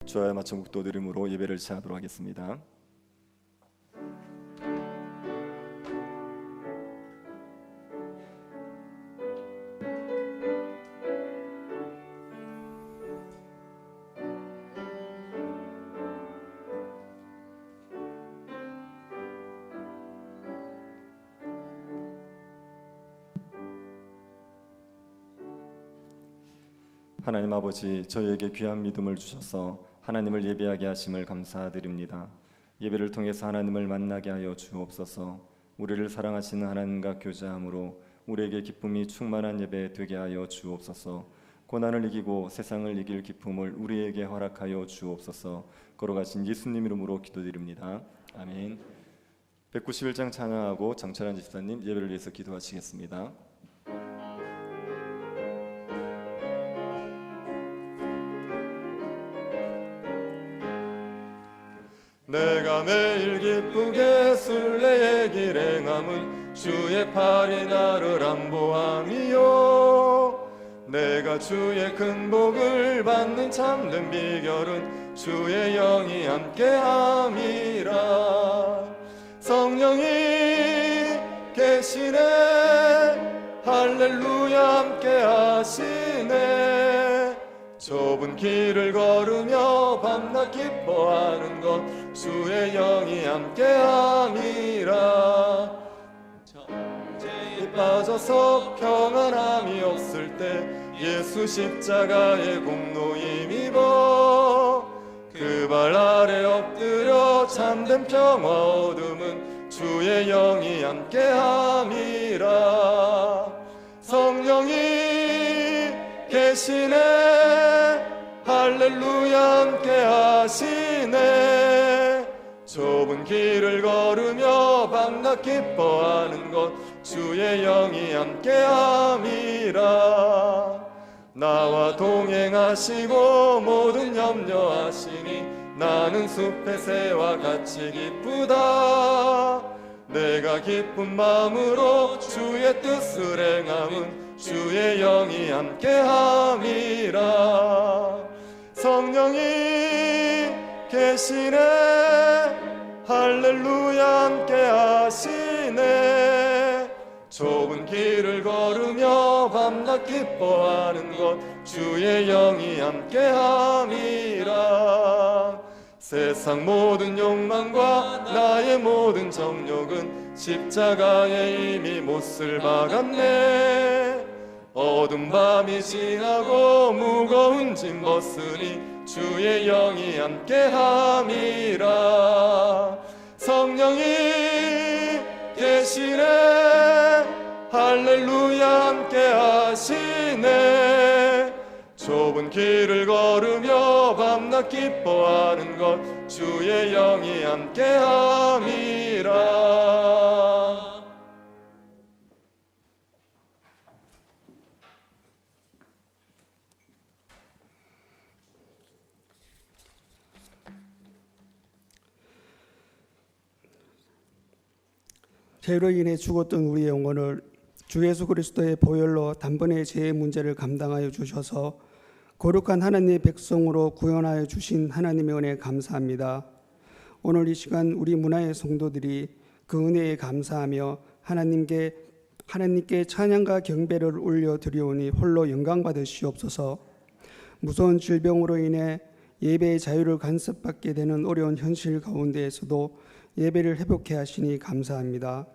주와의 맞춤 국도 드림으로 예배를 시작하도록 하겠습니다. 하나님 아버지, 저희에게 귀한 믿음을 주셔서 하나님을 예배하게 하심을 감사드립니다. 예배를 통해서 하나님을 만나게 하여 주옵소서. 우리를 사랑하시는 하나님과 교제함으로 우리에게 기쁨이 충만한 예배 되게 하여 주옵소서. 고난을 이기고 세상을 이길 기쁨을 우리에게 허락하여 주옵소서. 걸어가신 예수님 이름으로 기도드립니다. 아멘. 191장 찬양하고 정철환 집사님 예배를 위해서 기도하시겠습니다. 내가 매일 기쁘게 순례의 길 행함은 주의 팔이 나를 안보함이요. 내가 주의 큰 복을 받는 참된 비결은 주의 영이 함께함이라. 성령이 계시네, 할렐루야 함께하시네. 좁은 길을 걸으며 밤낮 기뻐하는 것 주의 영이 함께함이라. 정죄에 빠져서 평안함이 없을 때 예수 십자가의 공로 힘입어 그 발 아래 엎드려 참된 평화 얻음은 주의 영이 함께함이라. 성령이 계시네, 할렐루야 함께하시네. 좁은 길을 걸으며 밤낮 기뻐하는 것 주의 영이 함께함이라. 나와 동행하시고 모든 염려하시니 나는 숲의 새와 같이 기쁘다. 내가 기쁜 마음으로 주의 뜻을 행함은 주의 영이 함께함이라. 성령이 계시네, 할렐루야 함께하시네. 좁은 길을 걸으며 밤낮 기뻐하는 것 주의 영이 함께함이라. 세상 모든 욕망과 나의 모든 정욕은 십자가에 이미 못을 박았네. 어둠 밤이 지나고 무거운 짐 벗으니 주의 영이 함께함이라. 성령이 계시네, 할렐루야 함께하시네. 좁은 길을 걸으며 밤낮 기뻐하는 것 주의 영이 함께함이라. 죄로 인해 죽었던 우리의 영혼을 주 예수 그리스도의 보혈로 단번에 죄의 문제를 감당하여 주셔서 거룩한 하나님의 백성으로 구원하여 주신 하나님의 은혜에 감사합니다. 오늘 이 시간 우리 문화의 성도들이 그 은혜에 감사하며 하나님께 찬양과 경배를 올려드리오니 홀로 영광 받으시옵소서. 무서운 질병으로 인해 예배의 자유를 간섭받게 되는 어려운 현실 가운데에서도 예배를 회복해 하시니 감사합니다.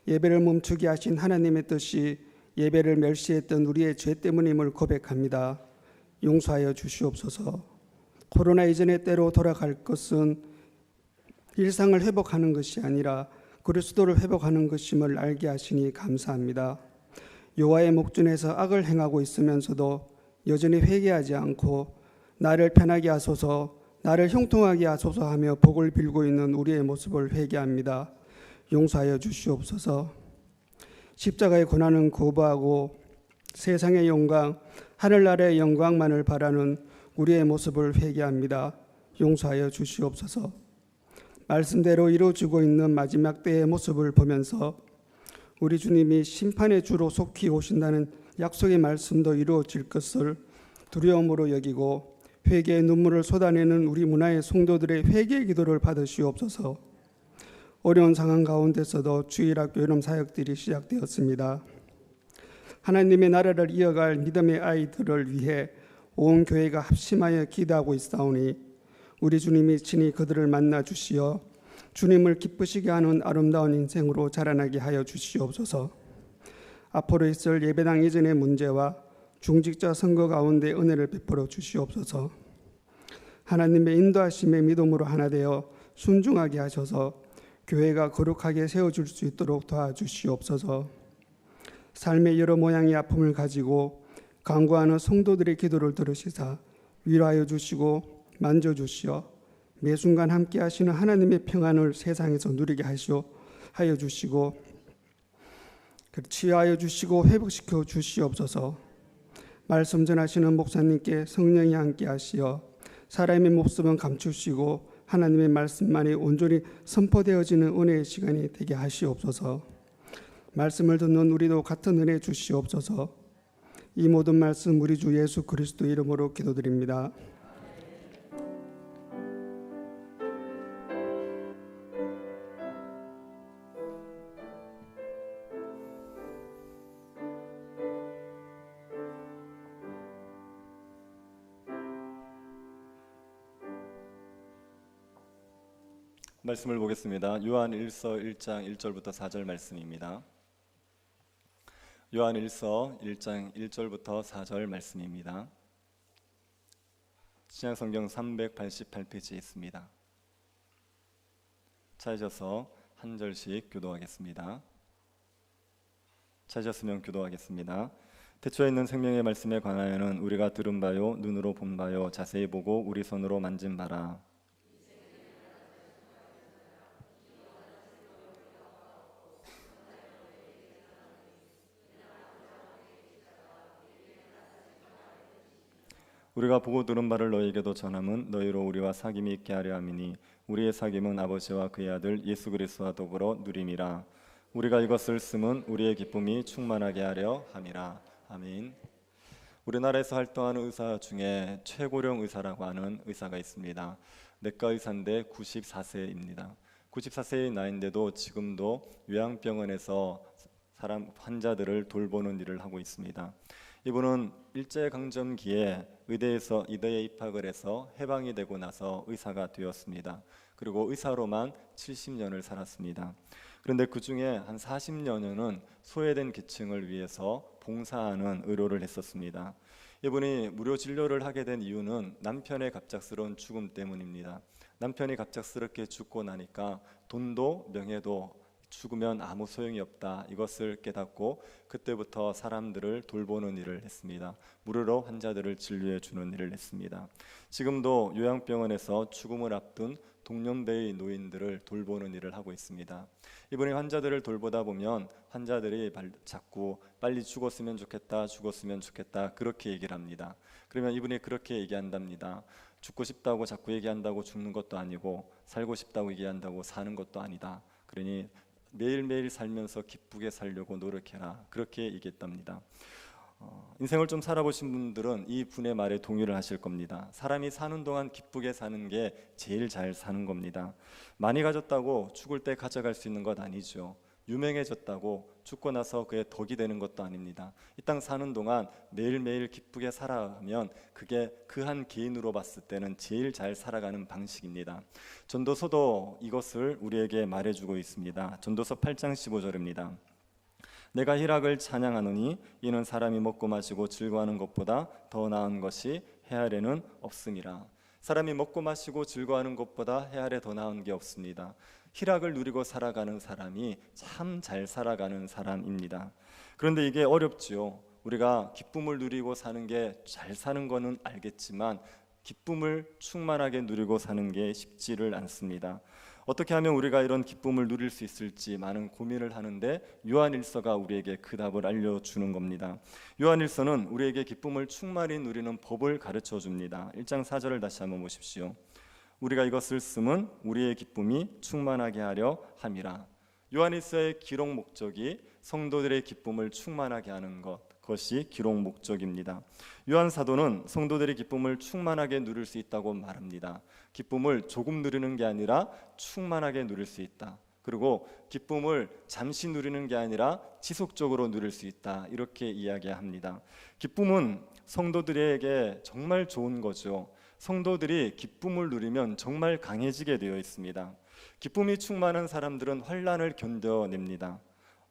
예배를 멈추게 하신 하나님의 뜻이 예배를 멸시했던 우리의 죄 때문임을 고백합니다. 용서하여 주시옵소서. 코로나 이전의 때로 돌아갈 것은 일상을 회복하는 것이 아니라 그리스도를 회복하는 것임을 알게 하시니 감사합니다. 여호와의 목전에서 악을 행하고 있으면서도 여전히 회개하지 않고 나를 편하게 하소서, 나를 형통하게 하소서 하며 복을 빌고 있는 우리의 모습을 회개합니다. 용서하여 주시옵소서. 십자가의 고난은 거부하고 세상의 영광, 하늘나라의 영광만을 바라는 우리의 모습을 회개합니다. 용서하여 주시옵소서. 말씀대로 이루어지고 있는 마지막 때의 모습을 보면서 우리 주님이 심판의 주로 속히 오신다는 약속의 말씀도 이루어질 것을 두려움으로 여기고 회개의 눈물을 쏟아내는 우리 문화의 성도들의 회개의 기도를 받으시옵소서. 어려운 상황 가운데서도 주일학교 여름 사역들이 시작되었습니다. 하나님의 나라를 이어갈 믿음의 아이들을 위해 온 교회가 합심하여 기도하고 있사오니 우리 주님이 친히 그들을 만나 주시어 주님을 기쁘시게 하는 아름다운 인생으로 자라나게 하여 주시옵소서. 앞으로 있을 예배당 이전의 문제와 중직자 선거 가운데 은혜를 베풀어 주시옵소서. 하나님의 인도하심의 믿음으로 하나 되어 순종하게 하셔서 교회가 거룩하게 세워질 수 있도록 도와주시옵소서. 삶의 여러 모양의 아픔을 가지고 간구하는 성도들의 기도를 들으시사 위로하여 주시고 만져주시어 매 순간 함께 하시는 하나님의 평안을 세상에서 누리게 하여 주시고 치유하여 주시고 회복시켜 주시옵소서. 말씀 전하시는 목사님께 성령이 함께 하시어 사람의 모습은 감추시고 하나님의 말씀만이 온전히 선포되어지는 은혜의 시간이 되게 하시옵소서. 말씀을 듣는 우리도 같은 은혜 주시옵소서. 이 모든 말씀 우리 주 예수 그리스도 이름으로 기도드립니다. 말씀을 보겠습니다. 요한 1서 1장 1절부터 4절 말씀입니다. 요한 1서 1장 1절부터 4절 말씀입니다. 신약성경 388페이지에 있습니다. 찾으셔서 한 절씩 교도하겠습니다. 찾으셨으면 교도하겠습니다. 태초에 있는 생명의 말씀에 관하여는 우리가 들은 바요 눈으로 본 바요 자세히 보고 우리 손으로 만진 바라. 우리가 보고 들은 바를 너희에게도 전함은 너희로 우리와 사귐이 있게 하려 함이니 우리의 사귐은 아버지와 그의 아들 예수 그리스도와 더불어 누림이라. 우리가 이것을 쓰면 우리의 기쁨이 충만하게 하려 함이라. 아멘. 우리나라에서 활동하는 의사 중에 최고령 의사라고 하는 의사가 있습니다. 내과 의사인데 94세입니다. 94세의 나이인데도 지금도 요양병원에서 환자들을 돌보는 일을 하고 있습니다. 이분은 일제강점기에 의대에 입학을 해서 해방이 되고 나서 의사가 되었습니다. 그리고 의사로만 70년을 살았습니다. 그런데 그 중에 한 40년은 소외된 계층을 위해서 봉사하는 의료를 했었습니다. 이분이 무료 진료를 하게 된 이유는 남편의 갑작스러운 죽음 때문입니다. 남편이 갑작스럽게 죽고 나니까 돈도 명예도 죽으면 아무 소용이 없다, 이것을 깨닫고 그때부터 사람들을 돌보는 일을 했습니다. 무료로 환자들을 진료해 주는 일을 했습니다. 지금도 요양병원에서 죽음을 앞둔 동년배의 노인들을 돌보는 일을 하고 있습니다. 이분이 환자들을 돌보다 보면 환자들이 자꾸 빨리 죽었으면 좋겠다 그렇게 얘기를 합니다. 그러면 이분이 그렇게 얘기한답니다. 죽고 싶다고 자꾸 얘기한다고 죽는 것도 아니고 살고 싶다고 얘기한다고 사는 것도 아니다. 그러니 매일매일 살면서 기쁘게 살려고 노력해라, 그렇게 얘기했답니다. 인생을 좀 살아보신 분들은 이 분의 말에 동의를 하실 겁니다. 사람이 사는 동안 기쁘게 사는 게 제일 잘 사는 겁니다. 많이 가졌다고 죽을 때 가져갈 수 있는 것 아니죠. 유명해졌다고 죽고 나서 그의 덕이 되는 것도 아닙니다. 이 땅 사는 동안 매일매일 기쁘게 살아가면 그게 그 한 개인으로 봤을 때는 제일 잘 살아가는 방식입니다. 전도서도 이것을 우리에게 말해주고 있습니다. 전도서 8장 15절입니다. 내가 희락을 찬양하노니 이는 사람이 먹고 마시고 즐거워하는 것보다 더 나은 것이 해 아래는 없음이라. 사람이 먹고 마시고 즐거워하는 것보다 해 아래 더 나은 게 없습니다. 희락을 누리고 살아가는 사람이 참 잘 살아가는 사람입니다. 그런데 이게 어렵지요. 우리가 기쁨을 누리고 사는 게 잘 사는 거는 알겠지만 기쁨을 충만하게 누리고 사는 게 쉽지를 않습니다. 어떻게 하면 우리가 이런 기쁨을 누릴 수 있을지 많은 고민을 하는데 요한일서가 우리에게 그 답을 알려주는 겁니다. 요한일서는 우리에게 기쁨을 충만히 누리는 법을 가르쳐 줍니다. 1장 4절을 다시 한번 보십시오. 우리가 이것을 쓰면 우리의 기쁨이 충만하게 하려 함이라. 요한일서의 기록 목적이 성도들의 기쁨을 충만하게 하는 것, 그것이 기록 목적입니다. 요한 사도는 성도들이 기쁨을 충만하게 누릴 수 있다고 말합니다. 기쁨을 조금 누리는 게 아니라 충만하게 누릴 수 있다. 그리고 기쁨을 잠시 누리는 게 아니라 지속적으로 누릴 수 있다. 이렇게 이야기합니다. 기쁨은 성도들에게 정말 좋은 거죠. 성도들이 기쁨을 누리면 정말 강해지게 되어 있습니다. 기쁨이 충만한 사람들은 환난을 견뎌냅니다.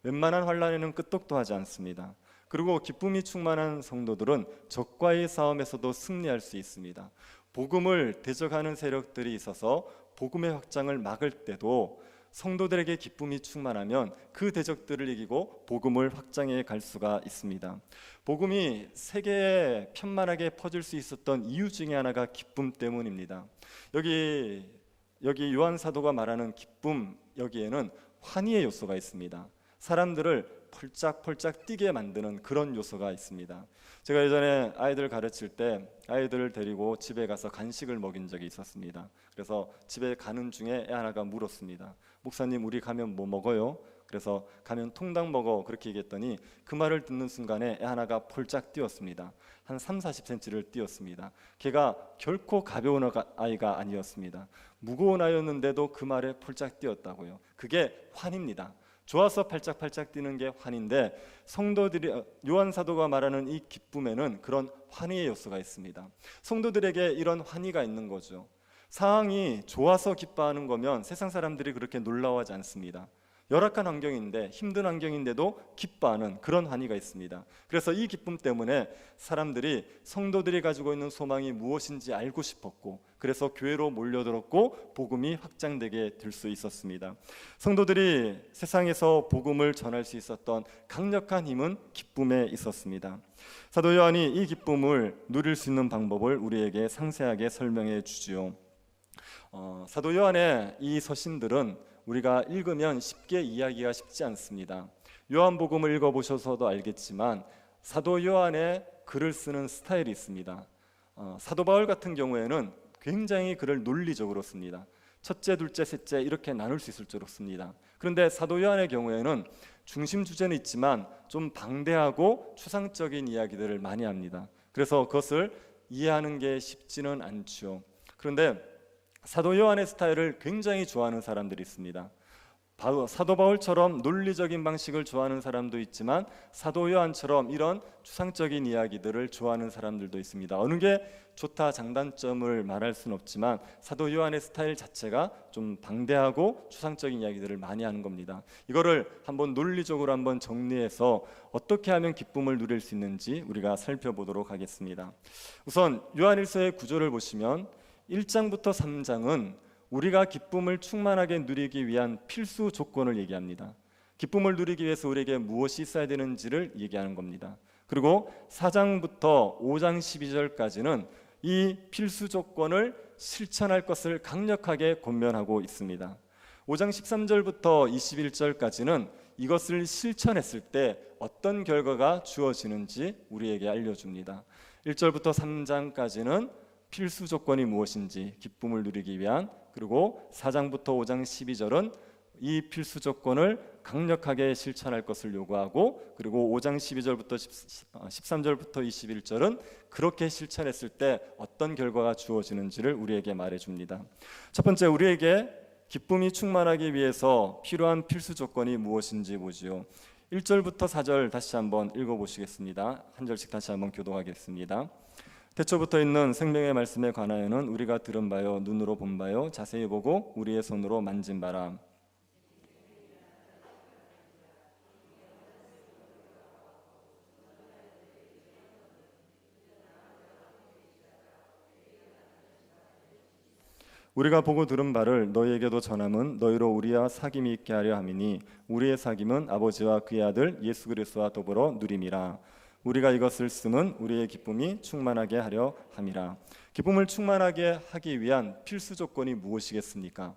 웬만한 환난에는 끄떡도 하지 않습니다. 그리고 기쁨이 충만한 성도들은 적과의 싸움에서도 승리할 수 있습니다. 복음을 대적하는 세력들이 있어서 복음의 확장을 막을 때도 성도들에게 기쁨이 충만하면 그 대적들을 이기고 복음을 확장해 갈 수가 있습니다. 복음이 세계에 편만하게 퍼질 수 있었던 이유 중에 하나가 기쁨 때문입니다. 여기 요한 사도가 말하는 기쁨, 여기에는 환희의 요소가 있습니다. 사람들을 펄짝펄짝 뛰게 만드는 그런 요소가 있습니다. 제가 예전에 아이들 가르칠 때 아이들을 데리고 집에 가서 간식을 먹인 적이 있었습니다. 그래서 집에 가는 중에 애 하나가 물었습니다. 목사님, 우리 가면 뭐 먹어요? 그래서 가면 통닭 먹어, 그렇게 얘기했더니 그 말을 듣는 순간에 애 하나가 폴짝 뛰었습니다. 한 30-40cm를 뛰었습니다. 걔가 결코 가벼운 아이가 아니었습니다. 무거운 아이였는데도 그 말에 폴짝 뛰었다고요. 그게 환입니다. 좋아서 팔짝팔짝 뛰는 게 환인데, 성도들이 요한 사도가 말하는 이 기쁨에는 그런 환희의 요소가 있습니다. 성도들에게 이런 환희가 있는 거죠. 상황이 좋아서 기뻐하는 거면 세상 사람들이 그렇게 놀라워하지 않습니다. 열악한 환경인데, 힘든 환경인데도 기뻐하는 그런 환희가 있습니다. 그래서 이 기쁨 때문에 사람들이 성도들이 가지고 있는 소망이 무엇인지 알고 싶었고, 그래서 교회로 몰려들었고 복음이 확장되게 될 수 있었습니다. 성도들이 세상에서 복음을 전할 수 있었던 강력한 힘은 기쁨에 있었습니다. 사도 요한이 이 기쁨을 누릴 수 있는 방법을 우리에게 상세하게 설명해 주지요. 사도 요한의 이 서신들은 우리가 읽으면 쉽게 이해하기가 쉽지 않습니다. 요한복음을 읽어보셔서도 알겠지만 사도 요한의 글을 쓰는 스타일이 있습니다. 사도 바울 같은 경우에는 굉장히 글을 논리적으로 씁니다. 첫째, 둘째, 셋째 이렇게 나눌 수 있을 줄 씁니다. 그런데 사도 요한의 경우에는 중심 주제는 있지만 좀 방대하고 추상적인 이야기들을 많이 합니다. 그래서 그것을 이해하는 게 쉽지는 않죠. 그런데 사도 요한의 스타일을 굉장히 좋아하는 사람들이 있습니다. 사도 바울처럼 논리적인 방식을 좋아하는 사람도 있지만 사도 요한처럼 이런 추상적인 이야기들을 좋아하는 사람들도 있습니다. 어느 게 좋다 장단점을 말할 수는 없지만 사도 요한의 스타일 자체가 좀 방대하고 추상적인 이야기들을 많이 하는 겁니다. 이거를 한번 논리적으로 한번 정리해서 어떻게 하면 기쁨을 누릴 수 있는지 우리가 살펴보도록 하겠습니다. 우선 요한일서의 구조를 보시면 1장부터 3장은 우리가 기쁨을 충만하게 누리기 위한 필수 조건을 얘기합니다. 기쁨을 누리기 위해서 우리에게 무엇이 있어야 되는지를 얘기하는 겁니다. 그리고 4장부터 5장 12절까지는 이 필수 조건을 실천할 것을 강력하게 권면하고 있습니다. 5장 13절부터 21절까지는 이것을 실천했을 때 어떤 결과가 주어지는지 우리에게 알려줍니다. 1절부터 3장까지는 필수 조건이 무엇인지 기쁨을 누리기 위한, 그리고 4장부터 5장 12절은 이 필수 조건을 강력하게 실천할 것을 요구하고, 그리고 5장 12절부터 13절부터 21절은 그렇게 실천했을 때 어떤 결과가 주어지는지를 우리에게 말해줍니다. 첫 번째, 우리에게 기쁨이 충만하기 위해서 필요한 필수 조건이 무엇인지 보지요. 1절부터 4절 다시 한번 읽어보시겠습니다. 한 절씩 다시 한번 교독하겠습니다. 태초부터 있는 생명의 말씀에 관하여는 우리가 들은 바요, 눈으로 본 바요, 자세히 보고 우리의 손으로 만진 바라. 우리가 보고 들은 바를 너희에게도 전함은 너희로 우리와 사귐이 있게 하려 함이니 우리의 사귐은 아버지와 그의 아들 예수 그리스도와 더불어 누림이라. 우리가 이것을 쓰면 우리의 기쁨이 충만하게 하려 함이라. 기쁨을 충만하게 하기 위한 필수 조건이 무엇이겠습니까?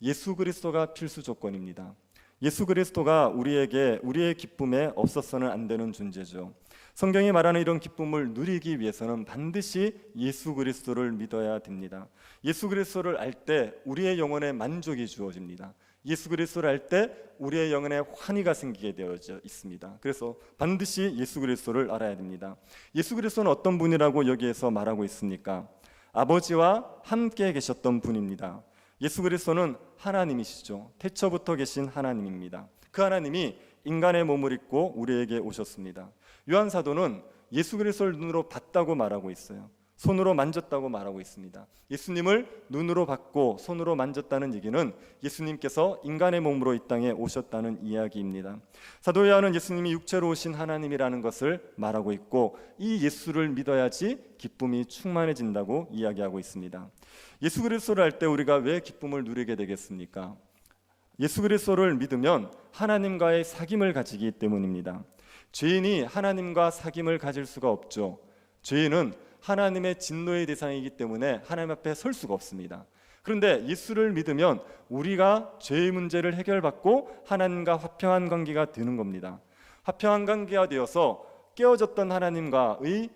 예수 그리스도가 필수 조건입니다. 예수 그리스도가 우리에게 우리의 기쁨에 없어서는 안 되는 존재죠. 성경이 말하는 이런 기쁨을 누리기 위해서는 반드시 예수 그리스도를 믿어야 됩니다. 예수 그리스도를 알 때 우리의 영혼에 만족이 주어집니다. 예수 그리스도를 알 때 우리의 영혼에 환희가 생기게 되어져 있습니다. 그래서 반드시 예수 그리스도를 알아야 됩니다. 예수 그리스도는 어떤 분이라고 여기에서 말하고 있습니까? 아버지와 함께 계셨던 분입니다. 예수 그리스도는 하나님이시죠. 태초부터 계신 하나님입니다. 그 하나님이 인간의 몸을 입고 우리에게 오셨습니다. 요한 사도는 예수 그리스도를 눈으로 봤다고 말하고 있어요. 손으로 만졌다고 말하고 있습니다. 예수님을 눈으로 봤고 손으로 만졌다는 얘기는 예수님께서 인간의 몸으로 이 땅에 오셨다는 이야기입니다. 사도 요한은 예수님이 육체로 오신 하나님이라는 것을 말하고 있고 이 예수를 믿어야지 기쁨이 충만해진다고 이야기하고 있습니다. 예수 그리스도를 알 때 우리가 왜 기쁨을 누리게 되겠습니까? 예수 그리스도를 믿으면 하나님과의 사귐을 가지기 때문입니다. 죄인이 하나님과 사귐을 가질 수가 없죠. 죄인은 하나님의 진노의 대상이기 때문에 하나님 앞에 설 수가 없습니다. 그런데 예수를 믿으면 우리가 죄의 문제를 해결받고 하나님과 화평한 관계가 되는 겁니다. 화평한 관계가 되어서 깨어졌던 하나님과의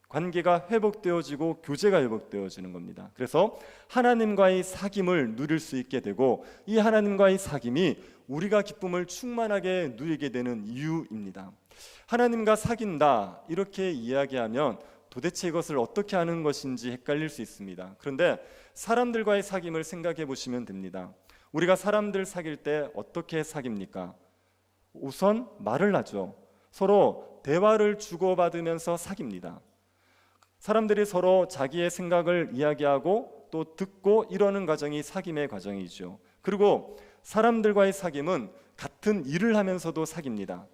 관계가 회복되어지고 교제가 회복되어지는 겁니다. 그래서 하나님과의 사귐을 누릴 수 있게 되고 이 하나님과의 사귐이 우리가 기쁨을 충만하게 누리게 되는 이유입니다. 하나님과 사귄다 이렇게 이야기하면 도대체 이것을 어떻게 하는 것인지 헷갈릴 수 있습니다. 그런데 사람들과의 사귐을 생각해 보시면 됩니다. 우리가 사람들 사귈 때 어떻게 사귑니까? 우선 말을 하죠. 서로 대화를 주고받으면서 사귑니다. 사람들이 서로 자기의 생각을 이야기하고 또 듣고 이러는 과정이 사귐의 과정이죠. 그리고 사람들과의 사귐은 같은 일을 하면서도 사귑니다.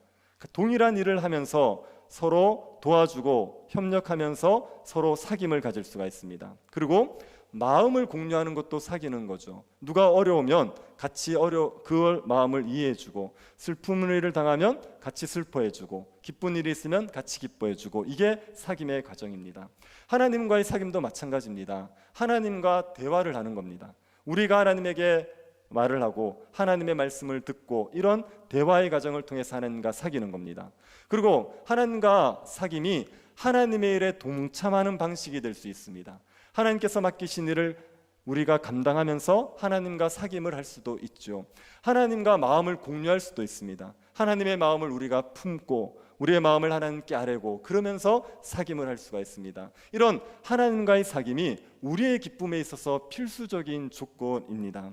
동일한 일을 하면서 서로 도와주고 협력하면서 서로 사귐을 가질 수가 있습니다. 그리고 마음을 공유하는 것도 사귀는 거죠. 누가 어려우면 같이 그 마음을 이해해주고 슬픈 일을 당하면 같이 슬퍼해주고 기쁜 일이 있으면 같이 기뻐해주고 이게 사귐의 과정입니다. 하나님과의 사귐도 마찬가지입니다. 하나님과 대화를 하는 겁니다. 우리가 하나님에게 말을 하고 하나님의 말씀을 듣고 이런 대화의 과정을 통해서 하나님과 사귀는 겁니다. 그리고 하나님과 사귐이 하나님의 일에 동참하는 방식이 될 수 있습니다. 하나님께서 맡기신 일을 우리가 감당하면서 하나님과 사귐을 할 수도 있죠. 하나님과 마음을 공유할 수도 있습니다. 하나님의 마음을 우리가 품고 우리의 마음을 하나님께 아뢰고 그러면서 사귐을 할 수가 있습니다. 이런 하나님과의 사귐이 우리의 기쁨에 있어서 필수적인 조건입니다.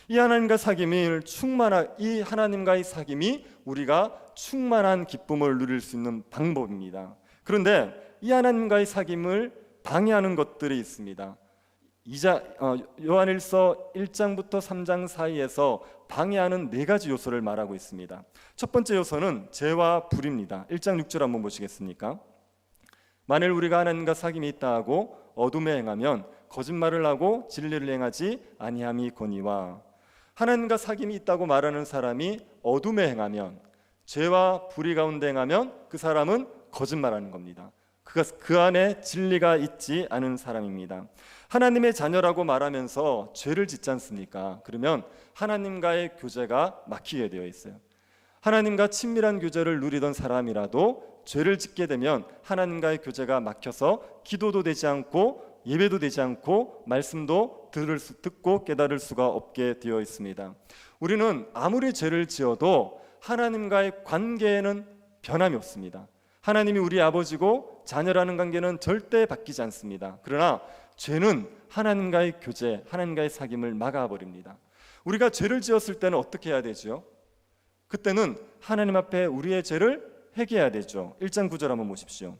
이 하나님과의 사귐이 우리가 충만한 기쁨을 누릴 수 있는 방법입니다. 그런데 이 하나님과의 사귐을 방해하는 것들이 있습니다. 요한일서 1장부터 3장 사이에서 방해하는 4가지 요소를 말하고 있습니다. 첫 번째 요소는 죄와 불입니다. 1장 6절 한번 보시겠습니까? 만일 우리가 하나님과 사귐이 있다 하고 어둠에 행하면 거짓말을 하고 진리를 행하지 아니함이거니와. 하나님과 사귐이 있다고 말하는 사람이 어둠에 행하면, 죄와 불의 가운데 행하면 그 사람은 거짓말하는 겁니다. 그 안에 진리가 있지 않은 사람입니다. 하나님의 자녀라고 말하면서 죄를 짓지 않습니까? 그러면 하나님과의 교제가 막히게 되어 있어요. 하나님과 친밀한 교제를 누리던 사람이라도 죄를 짓게 되면 하나님과의 교제가 막혀서 기도도 되지 않고 예배도 되지 않고 말씀도 듣고 깨달을 수가 없게 되어 있습니다. 우리는 아무리 죄를 지어도 하나님과의 관계에는 변함이 없습니다. 하나님이 우리 아버지고 자녀라는 관계는 절대 바뀌지 않습니다. 그러나 죄는 하나님과의 교제, 하나님과의 사귐을 막아버립니다. 우리가 죄를 지었을 때는 어떻게 해야 되죠? 그때는 하나님 앞에 우리의 죄를 회개해야 되죠. 1장 9절 한번 보십시오.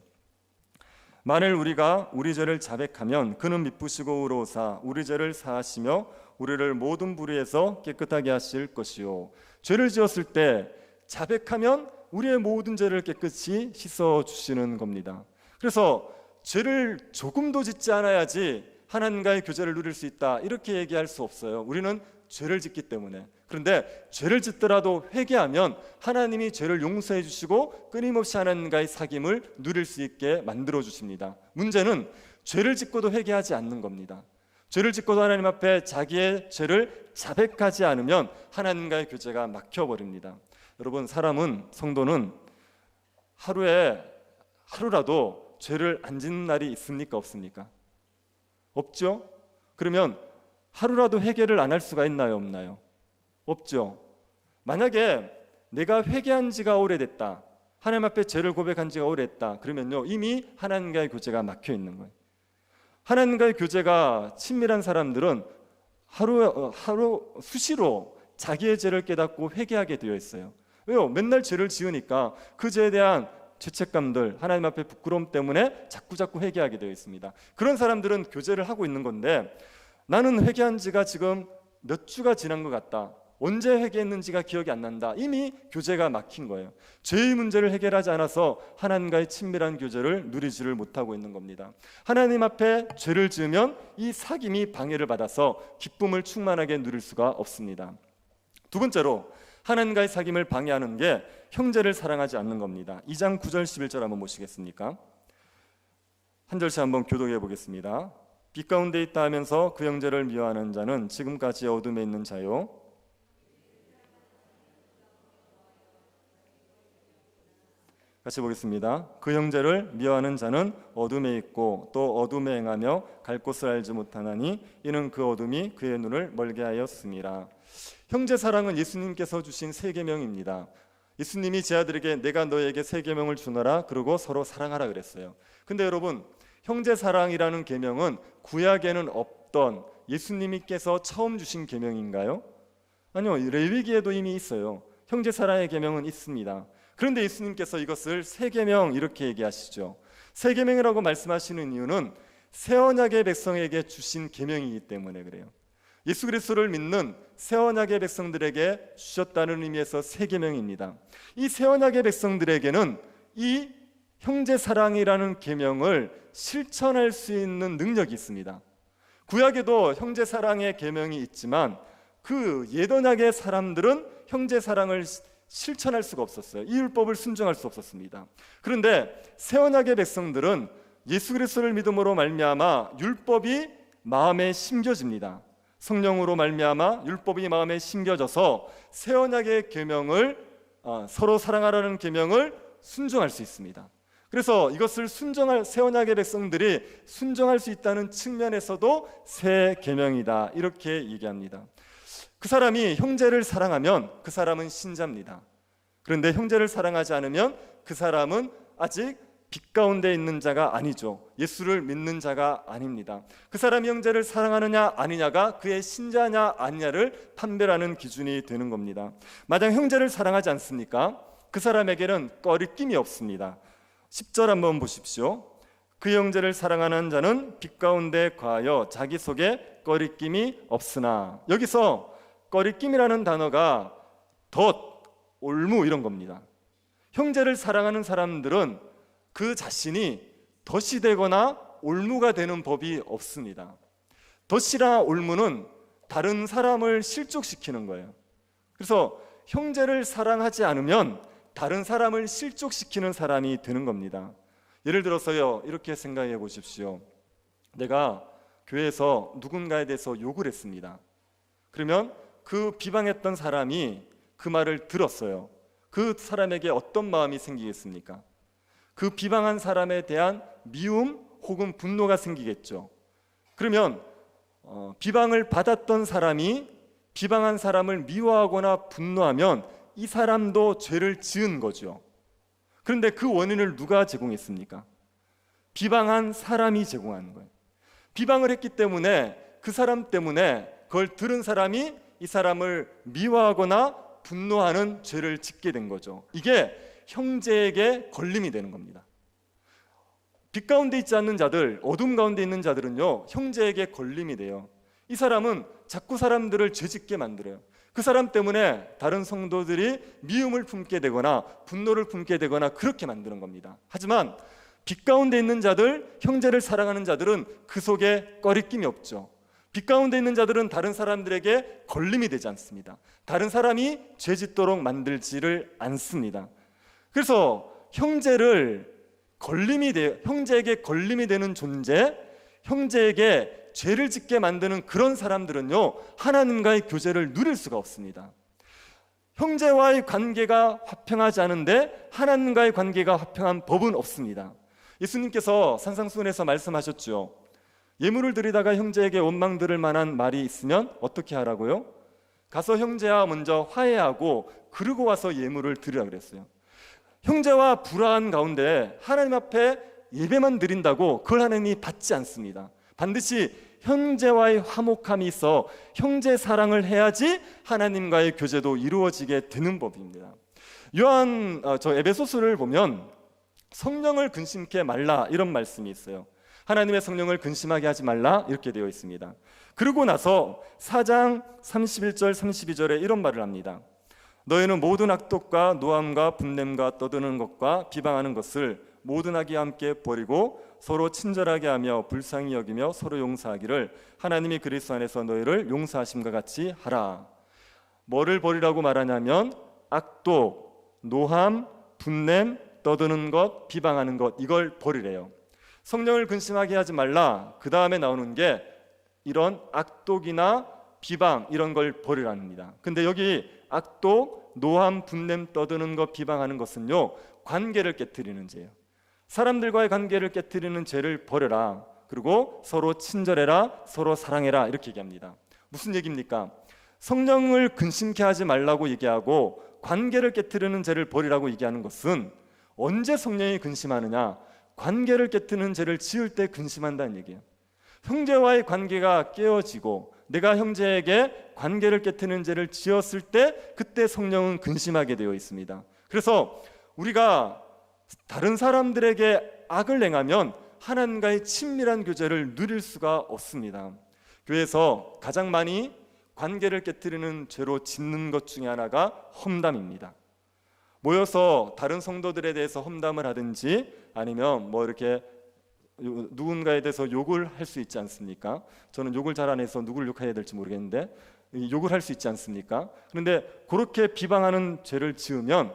만일 우리가 우리 죄를 자백하면 그는 미쁘시고 의로우사 우리 죄를 사하시며 우리를 모든 불의에서 깨끗하게 하실 것이요. 죄를 지었을 때 자백하면 우리의 모든 죄를 깨끗이 씻어주시는 겁니다. 그래서 죄를 조금도 짓지 않아야지 하나님과의 교제를 누릴 수 있다 이렇게 얘기할 수 없어요. 우리는 죄를 짓기 때문에. 그런데 죄를 짓더라도 회개하면 하나님이 죄를 용서해 주시고 끊임없이 하나님과의 사귐을 누릴 수 있게 만들어 주십니다. 문제는 죄를 짓고도 회개하지 않는 겁니다. 죄를 짓고도 하나님 앞에 자기의 죄를 자백하지 않으면 하나님과의 교제가 막혀버립니다. 여러분, 성도는 하루라도 죄를 안 짓는 날이 있습니까? 없습니까? 없죠? 그러면 하루라도 회개를 안 할 수가 있나요? 없나요? 없죠. 만약에 내가 회개한 지가 오래됐다, 하나님 앞에 죄를 고백한 지가 오래됐다, 그러면요 이미 하나님과의 교제가 막혀 있는 거예요. 하나님과의 교제가 친밀한 사람들은 하루 수시로 자기의 죄를 깨닫고 회개하게 되어 있어요. 왜요? 맨날 죄를 지으니까 그 죄에 대한 죄책감들, 하나님 앞에 부끄러움 때문에 자꾸 회개하게 되어 있습니다. 그런 사람들은 교제를 하고 있는 건데, 나는 회개한 지가 지금 몇 주가 지난 것 같다, 언제 회개했는지가 기억이 안 난다, 이미 교제가 막힌 거예요. 죄의 문제를 해결하지 않아서 하나님과의 친밀한 교제를 누리지를 못하고 있는 겁니다. 하나님 앞에 죄를 지으면 이 사귐이 방해를 받아서 기쁨을 충만하게 누릴 수가 없습니다. 두 번째로 하나님과의 사귐을 방해하는 게 형제를 사랑하지 않는 겁니다. 2장 9절 11절 한번 보시겠습니까? 한 절씩 한번 교독해 보겠습니다. 빛 가운데 있다 하면서 그 형제를 미워하는 자는 지금까지 어둠에 있는 자요, 같이 보겠습니다. 그 형제를 미워하는 자는 어둠에 있고 또 어둠에 행하며 갈 곳을 알지 못하나니 이는 그 어둠이 그의 눈을 멀게 하였습니다. 형제 사랑은 예수님께서 주신 세 계명입니다. 예수님이 제 아들에게 내가 너에게 세 계명을 주노라, 그리고 서로 사랑하라 그랬어요. 근데 여러분, 형제 사랑이라는 계명은 구약에는 없던 예수님께서 처음 주신 계명인가요? 아니요, 레위기에도 이미 있어요. 형제 사랑의 계명은 있습니다. 그런데 예수님께서 이것을 새 계명 이렇게 얘기하시죠. 새 계명이라고 말씀하시는 이유는 새 언약의 백성에게 주신 계명이기 때문에 그래요. 예수 그리스도를 믿는 새 언약의 백성들에게 주셨다는 의미에서 새 계명입니다. 이 새 언약의 백성들에게는 이 형제 사랑이라는 계명을 실천할 수 있는 능력이 있습니다. 구약에도 형제 사랑의 계명이 있지만 그 옛 언약의 사람들은 형제 사랑을 실천할 수가 없었어요. 이 율법을 순종할 수 없었습니다. 그런데 새 언약의 백성들은 예수 그리스도를 믿음으로 말미암아 율법이 마음에 심겨집니다. 성령으로 말미암아 율법이 마음에 심겨져서 새 언약의 계명을 서로 사랑하라는 계명을 순종할 수 있습니다. 그래서 이것을 새 언약의 백성들이 순종할 수 있다는 측면에서도 새 계명이다, 이렇게 얘기합니다. 그 사람이 형제를 사랑하면 그 사람은 신자입니다. 그런데 형제를 사랑하지 않으면 그 사람은 아직 빛 가운데 있는 자가 아니죠. 예수를 믿는 자가 아닙니다. 그 사람이 형제를 사랑하느냐 아니냐가 그의 신자냐 아니냐를 판별하는 기준이 되는 겁니다. 만약 형제를 사랑하지 않습니까? 그 사람에게는 꺼리낌이 없습니다. 10절 한번 보십시오. 그 형제를 사랑하는 자는 빛 가운데 거하여 자기 속에 꺼리낌이 없으나, 여기서 꺼리낌이라는 단어가 덫, 올무 이런 겁니다. 형제를 사랑하는 사람들은 그 자신이 덫이 되거나 올무가 되는 법이 없습니다. 덫이나 올무는 다른 사람을 실족시키는 거예요. 그래서 형제를 사랑하지 않으면 다른 사람을 실족시키는 사람이 되는 겁니다. 예를 들어서요, 이렇게 생각해 보십시오. 내가 교회에서 누군가에 대해서 욕을 했습니다. 그러면 그 비방했던 사람이 그 말을 들었어요. 그 사람에게 어떤 마음이 생기겠습니까? 그 비방한 사람에 대한 미움 혹은 분노가 생기겠죠. 그러면 비방을 받았던 사람이 비방한 사람을 미워하거나 분노하면 이 사람도 죄를 지은 거죠. 그런데 그 원인을 누가 제공했습니까? 비방한 사람이 제공하는 거예요. 비방을 했기 때문에 그 사람 때문에 그걸 들은 사람이 이 사람을 미워하거나 분노하는 죄를 짓게 된 거죠. 이게 형제에게 걸림이 되는 겁니다. 빛 가운데 있지 않는 자들, 어둠 가운데 있는 자들은요, 형제에게 걸림이 돼요. 이 사람은 자꾸 사람들을 죄짓게 만들어요. 그 사람 때문에 다른 성도들이 미움을 품게 되거나 분노를 품게 되거나 그렇게 만드는 겁니다. 하지만 빛 가운데 있는 자들, 형제를 사랑하는 자들은 그 속에 꺼리낌이 없죠. 빛 가운데 있는 자들은 다른 사람들에게 걸림이 되지 않습니다. 다른 사람이 죄짓도록 만들지를 않습니다. 그래서 형제에게 걸림이 되는 존재, 형제에게 죄를 짓게 만드는 그런 사람들은요, 하나님과의 교제를 누릴 수가 없습니다. 형제와의 관계가 화평하지 않은데 하나님과의 관계가 화평한 법은 없습니다. 예수님께서 산상수훈에서 말씀하셨죠. 예물을 드리다가 형제에게 원망 들을 만한 말이 있으면 어떻게 하라고요? 가서 형제와 먼저 화해하고 그러고 와서 예물을 드리라 그랬어요. 형제와 불화한 가운데 하나님 앞에 예배만 드린다고 그걸 하나님이 받지 않습니다. 반드시 형제와의 화목함이 있어 형제 사랑을 해야지 하나님과의 교제도 이루어지게 되는 법입니다. 에베소서를 보면 성령을 근심케 말라 이런 말씀이 있어요. 하나님의 성령을 근심하게 하지 말라 이렇게 되어 있습니다. 그러고 나서 4장 31절 32절에 이런 말을 합니다. 너희는 모든 악독과 노함과 분냄과 떠드는 것과 비방하는 것을 모든 악이 함께 버리고 서로 친절하게 하며 불쌍히 여기며 서로 용서하기를 하나님이 그리스도 안에서 너희를 용서하심과 같이 하라. 뭐를 버리라고 말하냐면 악독, 노함, 분냄, 떠드는 것, 비방하는 것, 이걸 버리래요. 성령을 근심하게 하지 말라. 그 다음에 나오는 게 이런 악독이나 비방 이런 걸 버리랍니다. 근데 여기 악독, 노함, 분냄, 떠드는 것, 비방하는 것은요, 관계를 깨트리는 죄예요. 사람들과의 관계를 깨트리는 죄를 버려라. 그리고 서로 친절해라, 서로 사랑해라 이렇게 얘기합니다. 무슨 얘기입니까? 성령을 근심케 하지 말라고 얘기하고 관계를 깨트리는 죄를 버리라고 얘기하는 것은 언제 성령이 근심하느냐? 관계를 깨트리는 죄를 지을 때 근심한다는 얘기예요. 형제와의 관계가 깨어지고 내가 형제에게 관계를 깨트리는 죄를 지었을 때 그때 성령은 근심하게 되어 있습니다. 그래서 우리가 다른 사람들에게 악을 행하면 하나님과의 친밀한 교제를 누릴 수가 없습니다. 교회에서 가장 많이 관계를 깨트리는 죄로 짓는 것 중에 하나가 험담입니다. 모여서 다른 성도들에 대해서 험담을 하든지 아니면 뭐 이렇게 누군가에 대해서 욕을 할 수 있지 않습니까? 저는 욕을 잘 안 해서 누굴 욕해야 될지 모르겠는데 욕을 할 수 있지 않습니까? 그런데 그렇게 비방하는 죄를 지으면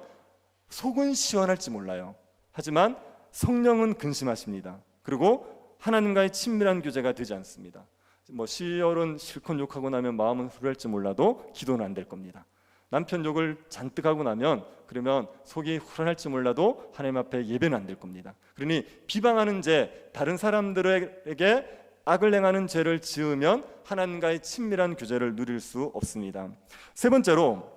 속은 시원할지 몰라요. 하지만 성령은 근심하십니다. 그리고 하나님과의 친밀한 교제가 되지 않습니다. 뭐 시열은 실컷 욕하고 나면 마음은 후련할지 몰라도 기도는 안 될 겁니다. 남편 욕을 잔뜩 하고 나면 그러면 속이 후련할지 몰라도 하나님 앞에 예배는 안 될 겁니다. 그러니 비방하는 죄, 다른 사람들에게 악을 행하는 죄를 지으면 하나님과의 친밀한 교제를 누릴 수 없습니다. 세 번째로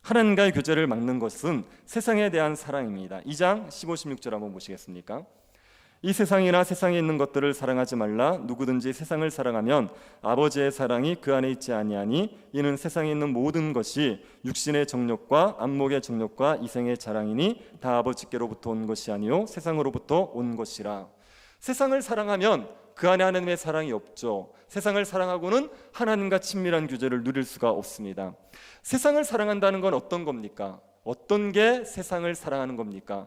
하나님과의 교제를 막는 것은 세상에 대한 사랑입니다. 2장 15, 16절 한번 보시겠습니까? 이 세상이나 세상에 있는 것들을 사랑하지 말라. 누구든지 세상을 사랑하면 아버지의 사랑이 그 안에 있지 아니하니 이는 세상에 있는 모든 것이 육신의 정욕과 안목의 정욕과 이생의 자랑이니 다 아버지께로부터 온 것이 아니요 세상으로부터 온 것이라. 세상을 사랑하면 그 안에 하나님의 사랑이 없죠. 세상을 사랑하고는 하나님과 친밀한 교제를 누릴 수가 없습니다. 세상을 사랑한다는 건 어떤 겁니까? 어떤 게 세상을 사랑하는 겁니까?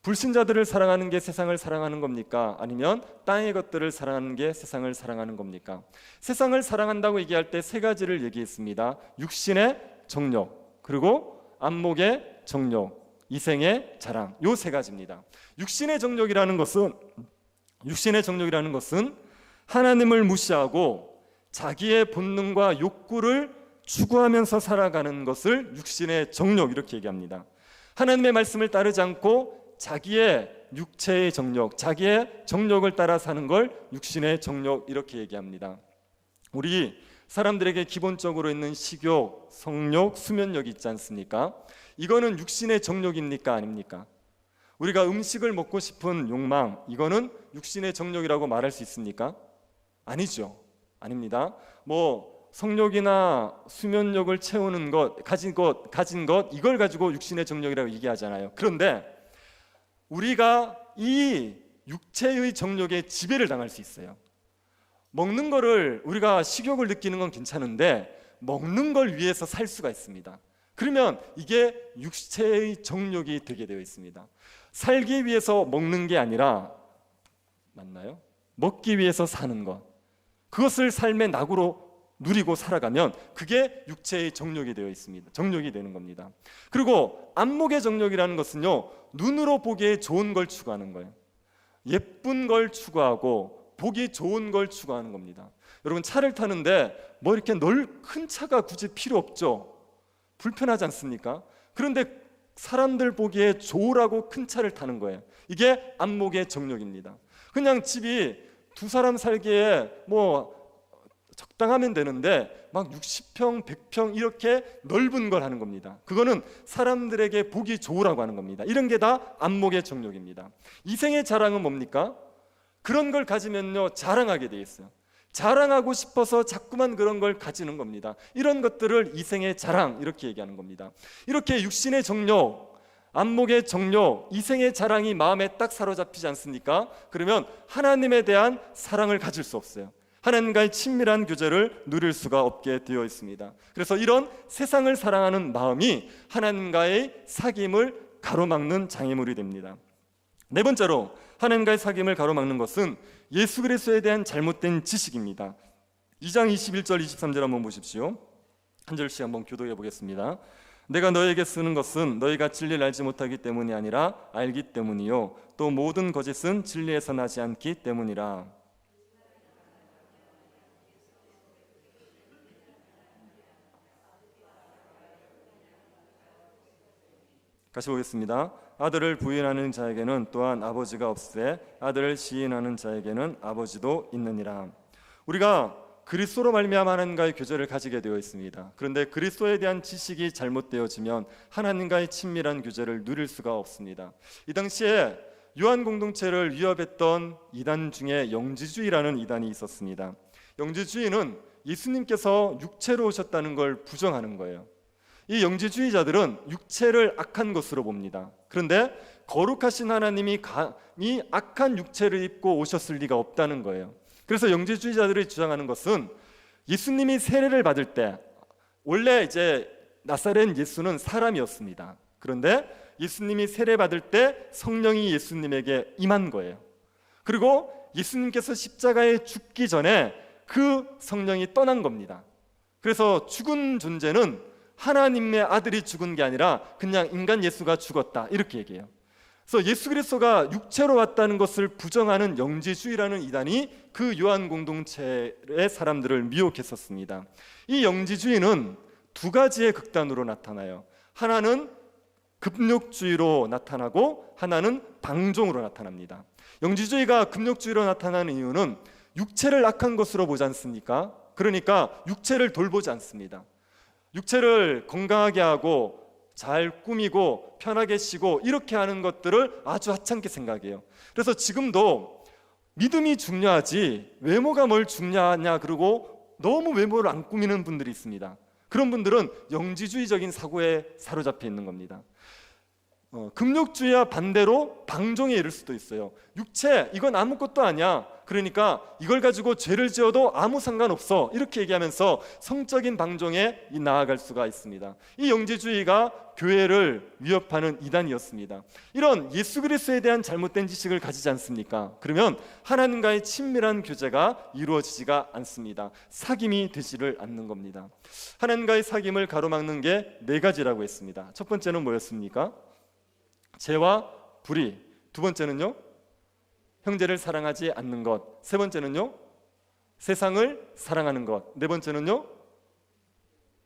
불신자들을 사랑하는 게 세상을 사랑하는 겁니까? 아니면 땅의 것들을 사랑하는 게 세상을 사랑하는 겁니까? 세상을 사랑한다고 얘기할 때 세 가지를 얘기했습니다. 육신의 정욕, 그리고 안목의 정욕, 이생의 자랑. 요 세 가지입니다. 육신의 정욕이라는 것은 하나님을 무시하고 자기의 본능과 욕구를 추구하면서 살아가는 것을 육신의 정욕 이렇게 얘기합니다. 하나님의 말씀을 따르지 않고 자기의 육체의 정욕, 자기의 정욕을 따라 사는 걸 육신의 정욕 이렇게 얘기합니다. 우리 사람들에게 기본적으로 있는 식욕, 성욕, 수면욕이 있지 않습니까? 이거는 육신의 정욕입니까? 아닙니까? 우리가 음식을 먹고 싶은 욕망, 이거는 육신의 정욕이라고 말할 수 있습니까? 아니죠. 아닙니다. 뭐 성욕이나 수면욕을 채우는 것, 가진 것 이걸 가지고 육신의 정욕이라고 얘기하잖아요. 그런데 우리가 이 육체의 정욕에 지배를 당할 수 있어요. 먹는 거를 우리가 식욕을 느끼는 건 괜찮은데 먹는 걸 위해서 살 수가 있습니다. 그러면 이게 육체의 정욕이 되게 되어 있습니다. 살기 위해서 먹는 게 아니라, 맞나요? 먹기 위해서 사는 것, 그것을 삶의 낙으로 누리고 살아가면 그게 육체의 정욕이 되어 있습니다. 정욕이 되는 겁니다. 그리고 안목의 정욕이라는 것은요, 눈으로 보기에 좋은 걸 추구하는 거예요. 예쁜 걸 추구하고 보기 좋은 걸 추구하는 겁니다. 여러분 차를 타는데 뭐 이렇게 큰 차가 굳이 필요 없죠. 불편하지 않습니까? 그런데 사람들 보기에 좋으라고 큰 차를 타는 거예요. 이게 안목의 정욕입니다. 그냥 집이 두 사람 살기에 뭐 적당하면 되는데 막 60평, 100평 이렇게 넓은 걸 하는 겁니다. 그거는 사람들에게 보기 좋으라고 하는 겁니다. 이런 게 다 안목의 정욕입니다. 이생의 자랑은 뭡니까? 그런 걸 가지면요 자랑하게 돼 있어요. 자랑하고 싶어서 자꾸만 그런 걸 가지는 겁니다. 이런 것들을 이생의 자랑 이렇게 얘기하는 겁니다. 이렇게 육신의 정욕, 안목의 정욕, 이생의 자랑이 마음에 딱 사로잡히지 않습니까? 그러면 하나님에 대한 사랑을 가질 수 없어요. 하나님과의 친밀한 교제를 누릴 수가 없게 되어 있습니다. 그래서 이런 세상을 사랑하는 마음이 하나님과의 사귐을 가로막는 장애물이 됩니다. 네 번째로 하나님과의 사귐을 가로막는 것은 예수 그리스도에 대한 잘못된 지식입니다. 2장 21절 23절 한번 보십시오. 한 절씩 한번 교독해 보겠습니다. 내가 너에게 쓰는 것은 너희가 진리를 알지 못하기 때문이 아니라 알기 때문이요 또 모든 거짓은 진리에서 나지 않기 때문이라. 다시 보겠습니다. 아들을 부인하는 자에게는 또한 아버지가 없으되 아들을 시인하는 자에게는 아버지도 있느니라. 우리가 그리스도로 말미암아 하나님과의 교제를 가지게 되어 있습니다. 그런데 그리스도에 대한 지식이 잘못되어지면 하나님과의 친밀한 교제를 누릴 수가 없습니다. 이 당시에 요한 공동체를 위협했던 이단 중에 영지주의라는 이단이 있었습니다. 영지주의는 예수님께서 육체로 오셨다는 걸 부정하는 거예요. 이 영지주의자들은 육체를 악한 것으로 봅니다. 그런데 거룩하신 하나님이 감히 악한 육체를 입고 오셨을 리가 없다는 거예요. 그래서 영지주의자들이 주장하는 것은 예수님이 세례를 받을 때 원래 이제 나사렛 예수는 사람이었습니다. 그런데 예수님이 세례 받을 때 성령이 예수님에게 임한 거예요. 그리고 예수님께서 십자가에 죽기 전에 그 성령이 떠난 겁니다. 그래서 죽은 존재는 하나님의 아들이 죽은 게 아니라 그냥 인간 예수가 죽었다 이렇게 얘기해요. 그래서 예수 그리스도가 육체로 왔다는 것을 부정하는 영지주의라는 이단이 그 요한 공동체의 사람들을 미혹했었습니다. 이 영지주의는 두 가지의 극단으로 나타나요. 하나는 급력주의로 나타나고 하나는 방종으로 나타납니다. 영지주의가 급력주의로 나타나는 이유는 육체를 악한 것으로 보지 않습니까? 그러니까 육체를 돌보지 않습니다. 육체를 건강하게 하고 잘 꾸미고 편하게 쉬고 이렇게 하는 것들을 아주 하찮게 생각해요. 그래서 지금도 믿음이 중요하지 외모가 뭘 중요하냐 그러고 너무 외모를 안 꾸미는 분들이 있습니다. 그런 분들은 영지주의적인 사고에 사로잡혀 있는 겁니다. 금욕주의와 반대로 방종에 이를 수도 있어요. 육체 이건 아무것도 아니야. 그러니까 이걸 가지고 죄를 지어도 아무 상관없어 이렇게 얘기하면서 성적인 방종에 나아갈 수가 있습니다. 이 영지주의가 교회를 위협하는 이단이었습니다. 이런 예수 그리스도에 대한 잘못된 지식을 가지지 않습니까? 그러면 하나님과의 친밀한 교제가 이루어지지가 않습니다. 사귐이 되지를 않는 겁니다. 하나님과의 사귐을 가로막는 게 네 가지라고 했습니다. 첫 번째는 뭐였습니까? 죄와 불의. 두 번째는요? 형제를 사랑하지 않는 것. 세 번째는요? 세상을 사랑하는 것. 네 번째는요?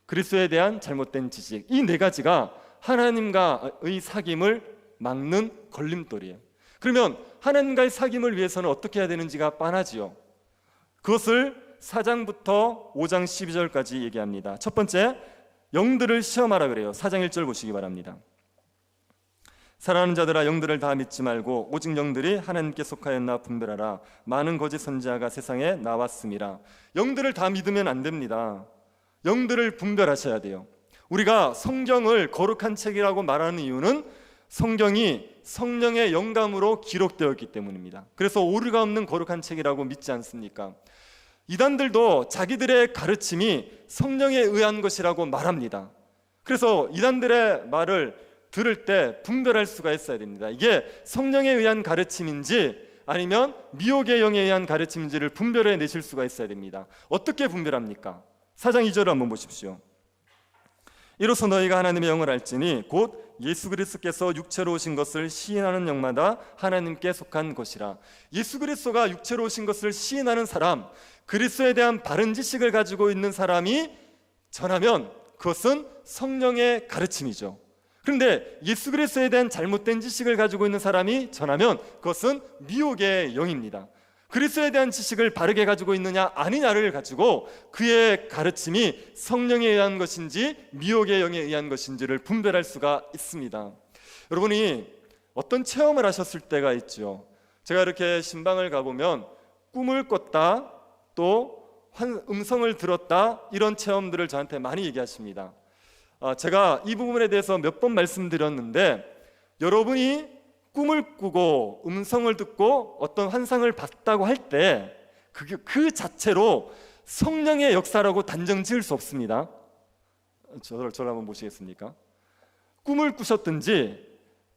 그리스도에 대한 잘못된 지식. 이 네 가지가 하나님과의 사귐을 막는 걸림돌이에요. 그러면 하나님과의 사귐을 위해서는 어떻게 해야 되는지가 뻔하지요. 그것을 4장부터 5장 12절까지 얘기합니다. 첫 번째, 영들을 시험하라 그래요. 4장 1절 보시기 바랍니다. 사랑하는 자들아 영들을 다 믿지 말고 오직 영들이 하나님께 속하였나 분별하라. 많은 거짓 선지자가 세상에 나왔음이라. 영들을 다 믿으면 안 됩니다. 영들을 분별하셔야 돼요. 우리가 성경을 거룩한 책이라고 말하는 이유는 성경이 성령의 영감으로 기록되었기 때문입니다. 그래서 오류가 없는 거룩한 책이라고 믿지 않습니까? 이단들도 자기들의 가르침이 성령에 의한 것이라고 말합니다. 그래서 이단들의 말을 들을 때 분별할 수가 있어야 됩니다. 이게 성령에 의한 가르침인지 아니면 미혹의 영에 의한 가르침인지를 분별해 내실 수가 있어야 됩니다. 어떻게 분별합니까? 4장 2절을 한번 보십시오. 이로써 너희가 하나님의 영을 알지니 곧 예수 그리스도께서 육체로 오신 것을 시인하는 영마다 하나님께 속한 것이라. 예수 그리스도가 육체로 오신 것을 시인하는 사람, 그리스도에 대한 바른 지식을 가지고 있는 사람이 전하면 그것은 성령의 가르침이죠. 그런데 예수 그리스도에 대한 잘못된 지식을 가지고 있는 사람이 전하면 그것은 미혹의 영입니다. 그리스도에 대한 지식을 바르게 가지고 있느냐 아니냐를 가지고 그의 가르침이 성령에 의한 것인지 미혹의 영에 의한 것인지를 분별할 수가 있습니다. 여러분이 어떤 체험을 하셨을 때가 있죠. 제가 이렇게 신방을 가보면 꿈을 꿨다, 또 음성을 들었다, 이런 체험들을 저한테 많이 얘기하십니다. 제가 이 부분에 대해서 몇 번 말씀드렸는데, 여러분이 꿈을 꾸고 음성을 듣고 어떤 환상을 봤다고 할 때 그 자체로 성령의 역사라고 단정 지을 수 없습니다. 저를 한번 보시겠습니까? 꿈을 꾸셨든지